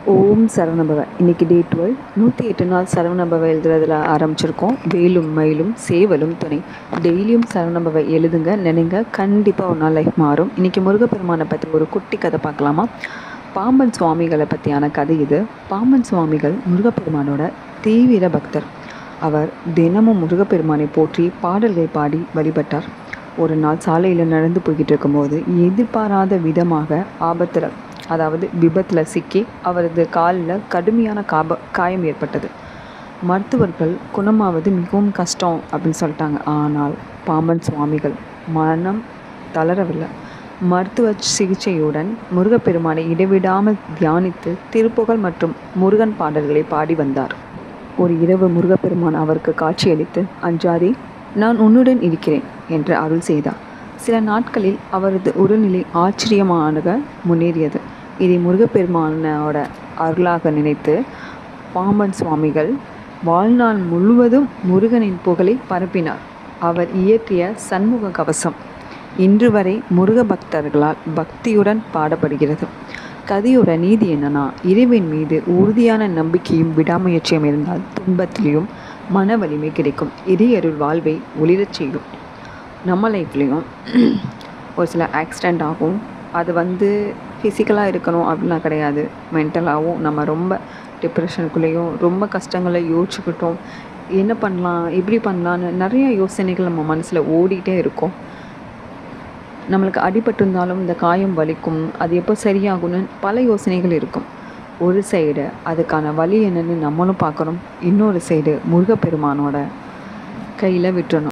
ஓம் சரவணபவ. இன்றைக்கி டே 12, 108 நாள் சரவணபவ எழுதுறதுல ஆரம்பிச்சிருக்கோம். வேலும் மயிலும் சேவலும் துணை. டெய்லியும் சரவணபவ எழுதுங்க, நினைங்க, கண்டிப்பாக ஒரு நாள் லைஃப் மாறும். இன்றைக்கி முருகப்பெருமானை பற்றி ஒரு குட்டி கதை பார்க்கலாமா? பாம்பன் சுவாமிகளை பற்றியான கதை இது. பாம்பன் சுவாமிகள் முருகப்பெருமானோட தீவிர பக்தர். அவர் தினமும் முருகப்பெருமானை போற்றி பாடல்களை பாடி வழிபட்டார். ஒரு நாள் சாலையில் நடந்து போய்கிட்டு இருக்கும்போது எதிர்பாராத விதமாக விபத்தில் சிக்கி அவரது காலில் கடுமையான காயம் ஏற்பட்டது. மருத்துவர்கள் குணமாவது மிகவும் கஷ்டம் அப்படின்னு சொல்லிட்டாங்க. ஆனால் பாம்பன் சுவாமிகள் மனம் தளரவில்லை. மருத்துவ சிகிச்சையுடன் முருகப்பெருமானை இடைவிடாமல் தியானித்து திருப்புகழ் மற்றும் முருகன் பாடல்களை பாடி வந்தார். ஒரு இரவு முருகப்பெருமான் அவருக்கு காட்சியளித்து, "அஞ்சாதே, நான் உன்னுடன் இருக்கிறேன்" என்று அருள் செய்தார். சில நாட்களில் அவரது உடல்நிலை ஆச்சரியமாக முன்னேறியது. இதை முருகப்பெருமானோட அருளாக நினைத்து பாம்பன் சுவாமிகள் வாழ்நாள் முழுவதும் முருகனின் புகழை பரப்பினார். அவர் இயற்றிய சண்முக கவசம் இன்று வரை முருக பக்தர்களால் பக்தியுடன் பாடப்படுகிறது. கதையோட நீதி என்னன்னா, இறைவன் மீது உறுதியான நம்பிக்கையும் விடாமுயற்சியும் இருந்தால் துன்பத்திலையும் மன வலிமை கிடைக்கும். இறையருள் வாழ்வை ஒளிரச் செய்யும். நம்ம லைஃப்லேயும் ஒரு சில ஆக்சிடெண்ட் ஆகும். அது ஃபிசிக்கலாக இருக்கணும் அப்படிலாம் கிடையாது. மென்டலாகவும் நம்ம ரொம்ப டிப்ரெஷனுக்குள்ளேயும் ரொம்ப கஷ்டங்களை யோசிச்சுக்கிட்டோம். என்ன பண்ணலாம், எப்படி பண்ணலான்னு நிறைய யோசனைகள் நம்ம மனசில் ஓடிக்கிட்டே இருக்கும். நம்மளுக்கு அடிபட்டிருந்தாலும் இந்த காயம் வலிக்கும், அது எப்போ சரியாகும்னு பல யோசனைகள் இருக்கும். ஒரு சைடு அதுக்கான வலி என்னன்னு நம்மளும் பார்க்கணும், இன்னொரு சைடு முருகப்பெருமானோட கையில் விட்டுறணும்.